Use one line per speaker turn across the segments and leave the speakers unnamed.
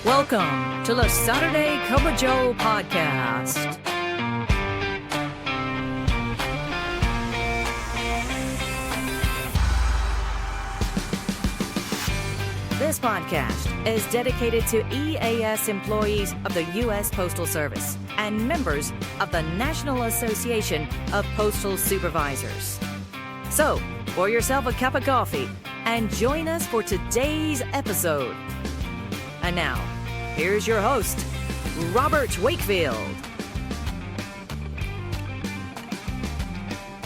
Welcome to the Saturday Cup of Joe podcast. This podcast is dedicated to EAS employees of the U.S. Postal Service and members of the National Association of Postal Supervisors. So, pour yourself a cup of coffee and join us for today's episode. And now, here's your host, Robert Wakefield.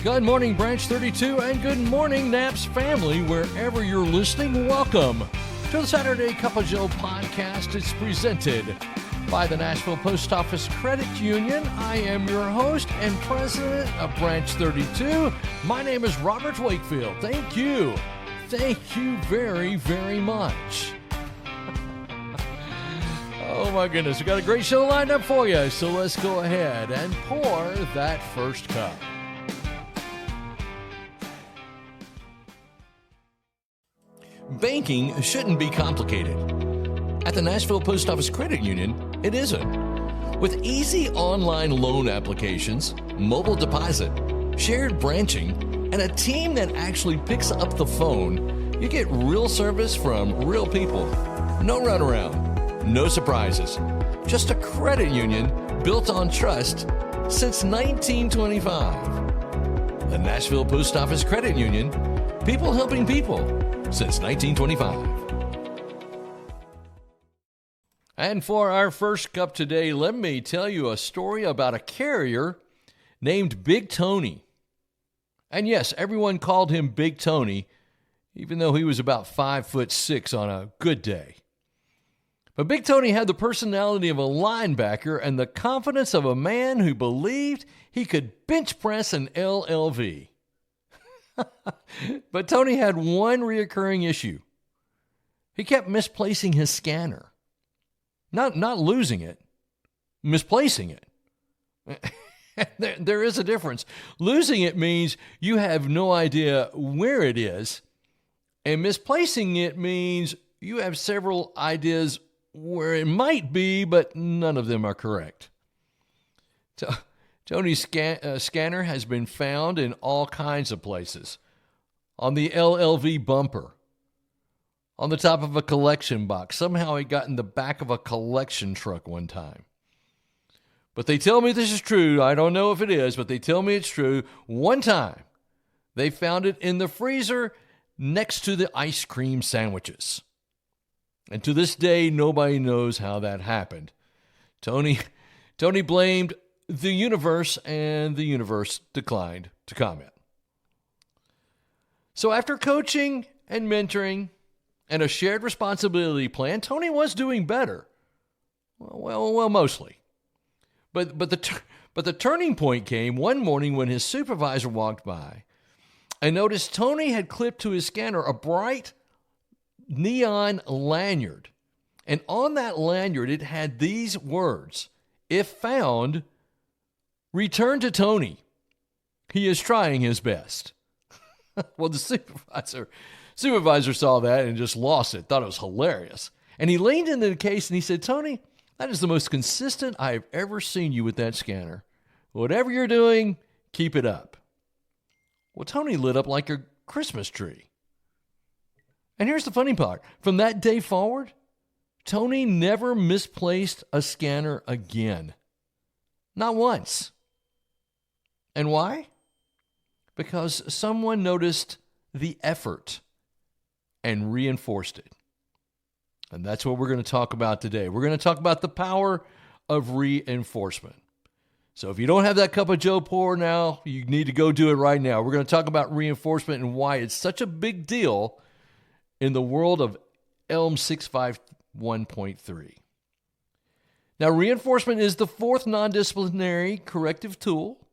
Good morning, Branch 32, and good morning, Naps family, wherever you're listening. Welcome to the Saturday Cup of Joe podcast. It's presented by the Nashville Post Office Credit Union. I am your host and president of Branch 32. My name is Robert Wakefield. Thank you. Thank you very, very much. Oh my goodness, we got a great show lined up for you, so let's go ahead and pour that first cup. Banking shouldn't be complicated. At the Nashville Post Office Credit Union, it isn't. With easy online loan applications, mobile deposit, shared branching, and a team that actually picks up the phone, you get real service from real people. No runaround, no surprises. Just a credit union built on trust since 1925. The Nashville Post Office Credit Union, people helping people since 1925. And for our first cup today, let me tell you a story about a carrier named Big Tony. And yes, everyone called him Big Tony, even though he was about 5'6" on a good day. But Big Tony had the personality of a linebacker and the confidence of a man who believed he could bench press an LLV. But Tony had one reoccurring issue. He kept misplacing his scanner. Not losing it, misplacing it. There is a difference. Losing it means you have no idea where it is, and misplacing it means you have several ideas where it might be, but none of them are correct. Tony's scanner has been found in all kinds of places. On the LLV bumper, on the top of a collection box. Somehow it got in the back of a collection truck one time. But they tell me this is true. I don't know if it is, but they tell me it's true. One time, they found it in the freezer next to the ice cream sandwiches. And to this day, nobody knows how that happened. Tony blamed the universe, and the universe declined to comment. So after coaching and mentoring and a shared responsibility plan, Tony was doing better. Well, mostly. But the turning point came one morning when his supervisor walked by and noticed Tony had clipped to his scanner a bright neon lanyard. And on that lanyard, it had these words: "If found, return to Tony. He is trying his best." Well, the supervisor saw that and just lost it, thought it was hilarious. And he leaned into the case and he said, "Tony, that is the most consistent I've ever seen you with that scanner. Whatever you're doing, keep it up." Well, Tony lit up like a Christmas tree. And here's the funny part. From that day forward, Tony never misplaced a scanner again. Not once. And why? Because someone noticed the effort and reinforced it. And that's what we're going to talk about today. We're going to talk about the power of reinforcement. So if you don't have that cup of Joe pour now, you need to go do it right now. We're going to talk about reinforcement and why it's such a big deal in the world of ELM 651.3. Now, reinforcement is the fourth non-disciplinary corrective tool.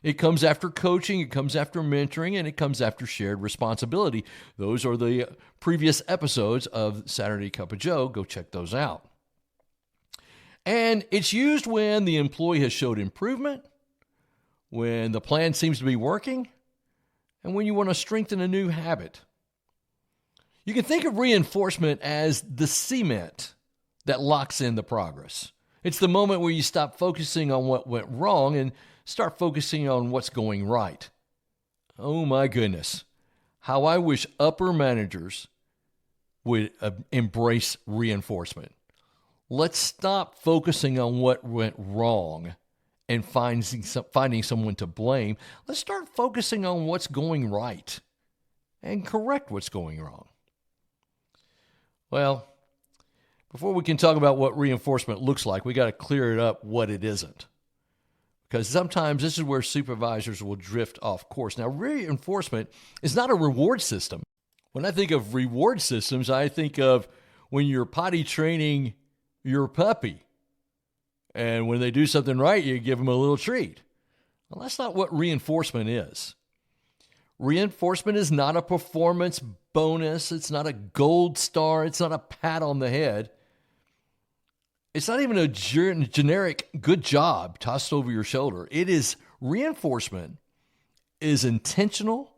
It comes after coaching, it comes after mentoring, and it comes after shared responsibility. Those are the previous episodes of Saturday Cup of Joe. Go check those out. And it's used when the employee has showed improvement, when the plan seems to be working, and when you want to strengthen a new habit. You can think of reinforcement as the cement that locks in the progress. It's the moment where you stop focusing on what went wrong and start focusing on what's going right. Oh my goodness. How I wish upper managers would embrace reinforcement. Let's stop focusing on what went wrong and finding someone to blame. Let's start focusing on what's going right and correct what's going wrong. Well, before we can talk about what reinforcement looks like, we got to clear it up what it isn't. Because sometimes this is where supervisors will drift off course. Now, reinforcement is not a reward system. When I think of reward systems, I think of when you're potty training your puppy. And when they do something right, you give them a little treat. Well, that's not what reinforcement is. Reinforcement is not a performance bonus. It's not a gold star. It's not a pat on the head. It's not even a generic good job tossed over your shoulder. Reinforcement is intentional,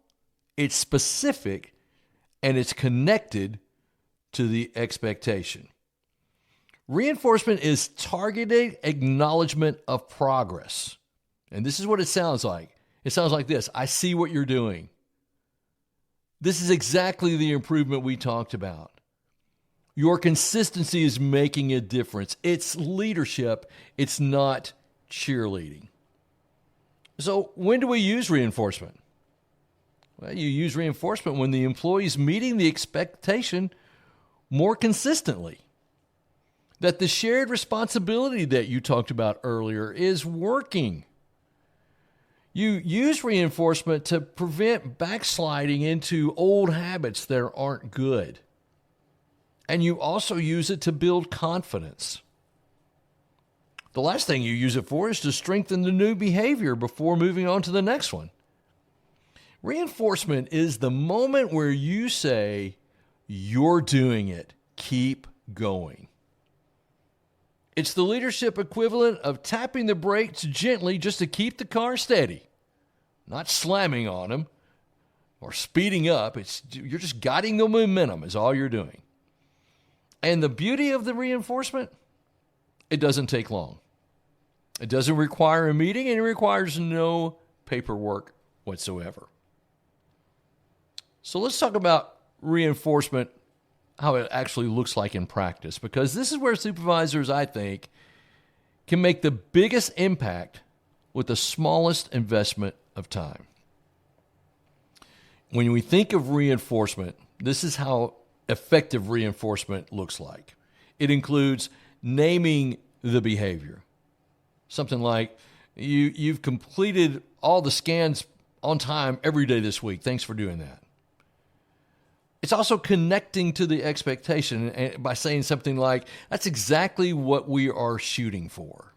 it's specific, and it's connected to the expectation. Reinforcement is targeted acknowledgement of progress. And this is what it sounds like. It sounds like this. I see what you're doing. This is exactly the improvement we talked about. Your consistency is making a difference. It's leadership. It's not cheerleading. So when do we use reinforcement? Well, you use reinforcement when the employee is meeting the expectation more consistently. That the shared responsibility that you talked about earlier is working. You use reinforcement to prevent backsliding into old habits that aren't good. And you also use it to build confidence. The last thing you use it for is to strengthen the new behavior before moving on to the next one. Reinforcement is the moment where you say, you're doing it, keep going. It's the leadership equivalent of tapping the brakes gently just to keep the car steady, not slamming on them or speeding up. You're just guiding the momentum is all you're doing. And the beauty of the reinforcement, it doesn't take long. It doesn't require a meeting, and it requires no paperwork whatsoever. So let's talk about reinforcement, how it actually looks like in practice, because this is where supervisors, I think, can make the biggest impact with the smallest investment of time. When we think of reinforcement, this is how effective reinforcement looks like. It includes naming the behavior. Something like, you've completed all the scans on time every day this week. Thanks for doing that. It's also connecting to the expectation by saying something like, that's exactly what we are shooting for.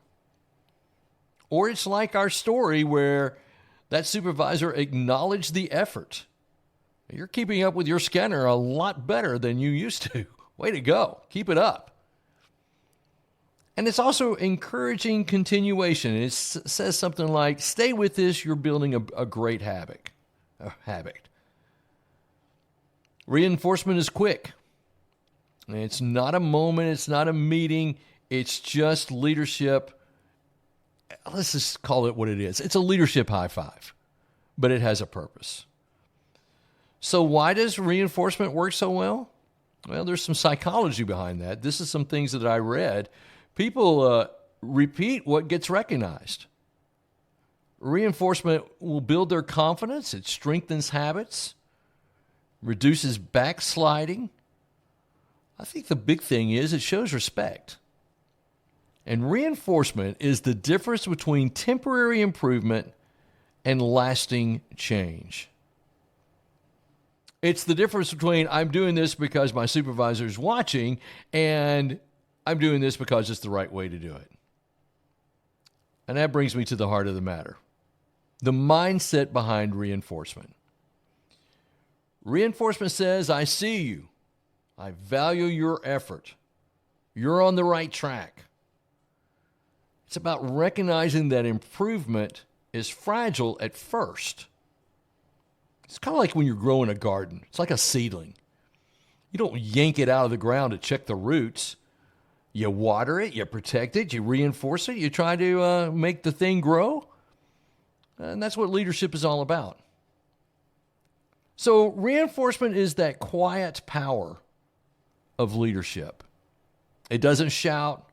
Or it's like our story where that supervisor acknowledged the effort. You're keeping up with your scanner a lot better than you used to. Way to go. Keep it up. And it's also encouraging continuation. It says something like, stay with this, you're building a great habit. Reinforcement is quick. It's not a moment. It's not a meeting. It's just leadership. Let's just call it what it is. It's a leadership high five, but it has a purpose. So why does reinforcement work so well? Well, there's some psychology behind that. This is some things that I read. People repeat what gets recognized. Reinforcement will build their confidence. It strengthens habits, reduces backsliding. I think the big thing is it shows respect. And reinforcement is the difference between temporary improvement and lasting change. It's the difference between I'm doing this because my supervisor is watching and I'm doing this because it's the right way to do it. And that brings me to the heart of the matter. The mindset behind reinforcement. Reinforcement says, I see you. I value your effort. You're on the right track. It's about recognizing that improvement is fragile at first. It's kind of like when you're growing a garden. It's like a seedling. You don't yank it out of the ground to check the roots. You water it, you protect it, you reinforce it, you try to make the thing grow. And that's what leadership is all about. So reinforcement is that quiet power of leadership. It doesn't shout,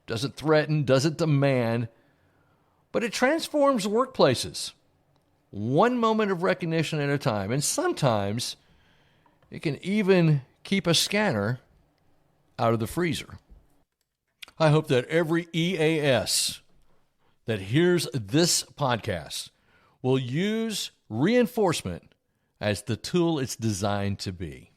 doesn't threaten, doesn't demand, but it transforms workplaces one moment of recognition at a time. And sometimes it can even keep a scanner out of the freezer. I hope that every EAS that hears this podcast will use reinforcement as the tool it's designed to be.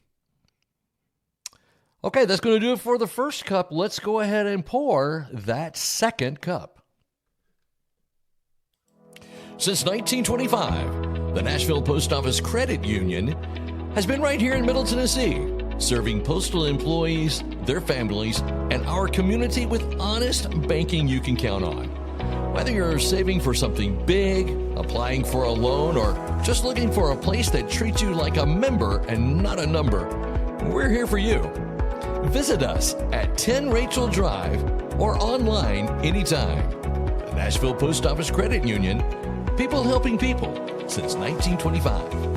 Okay, that's going to do it for the first cup. Let's go ahead and pour that second cup. Since 1925, the Nashville Post Office Credit Union has been right here in Middle Tennessee, serving postal employees, their families, and our community with honest banking you can count on. Whether you're saving for something big, applying for a loan, or just looking for a place that treats you like a member and not a number, we're here for you. Visit us at 10 Rachel Drive or online anytime. The Nashville Post Office Credit Union, people helping people since 1925.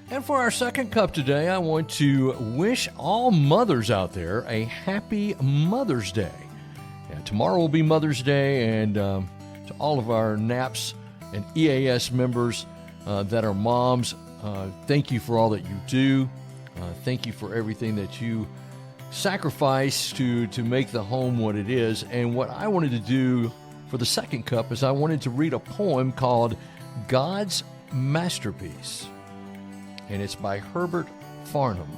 And for our second cup today, I want to wish all mothers out there a happy Mother's Day. Yeah, tomorrow will be Mother's Day, and to all of our NAPS and EAS members that are moms, thank you for all that you do. Thank you for everything that you sacrifice to make the home what it is. And what I wanted to do for the second cup is I wanted to read a poem called God's Masterpiece. And it's by Herbert Farnham.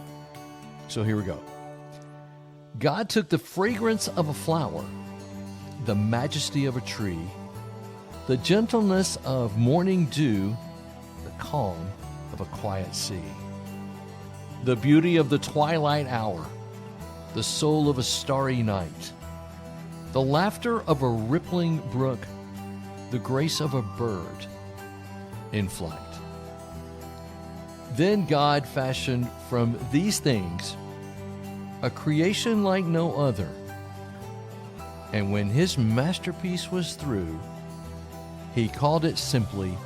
So here we go. God took the fragrance of a flower, the majesty of a tree, the gentleness of morning dew, the calm of a quiet sea, the beauty of the twilight hour, the soul of a starry night, the laughter of a rippling brook, the grace of a bird in flight. Then God fashioned from these things a creation like no other. And when his masterpiece was through, he called it simply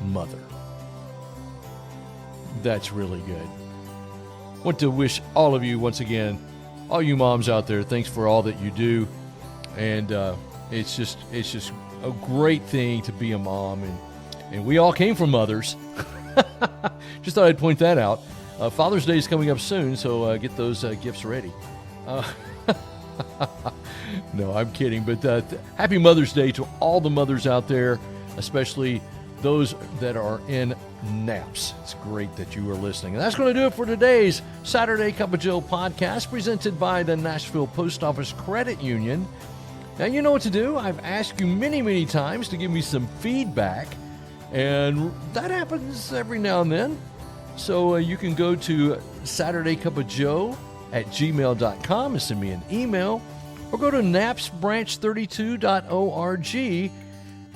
Mother. That's really good. I want to wish all of you once again, all you moms out there, thanks for all that you do. And it's just a great thing to be a mom. And we all came from mothers. Just thought I'd point that out. Father's Day is coming up soon, so get those gifts ready. No, I'm kidding. But happy Mother's Day to all the mothers out there, especially those that are in NAPS. It's great that you are listening. And that's going to do it for today's Saturday Cup of Joe podcast, presented by the Nashville Post Office Credit Union. Now, you know what to do. I've asked you many, many times to give me some feedback. And that happens every now and then. So you can go to SaturdayCupOfJoe@gmail.com and send me an email. Or go to napsbranch32.org.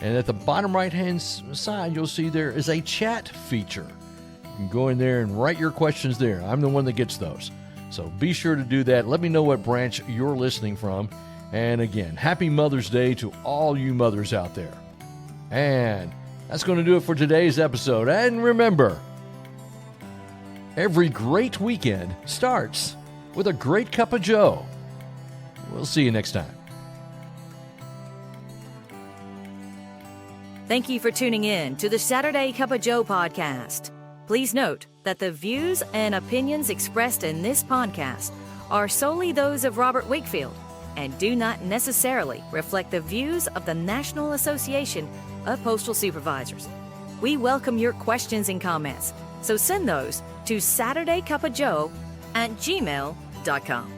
And at the bottom right-hand side, you'll see there is a chat feature. You can go in there and write your questions there. I'm the one that gets those. So be sure to do that. Let me know what branch you're listening from. And again, happy Mother's Day to all you mothers out there. And that's going to do it for today's episode. And remember, every great weekend starts with a great cup of Joe. We'll see you next time.
Thank you for tuning in to the Saturday Cup of Joe podcast. Please note that the views and opinions expressed in this podcast are solely those of Robert Wakefield and do not necessarily reflect the views of the National Association of Postal Supervisors. We welcome your questions and comments, so send those to SaturdayCupOfJoe@gmail.com.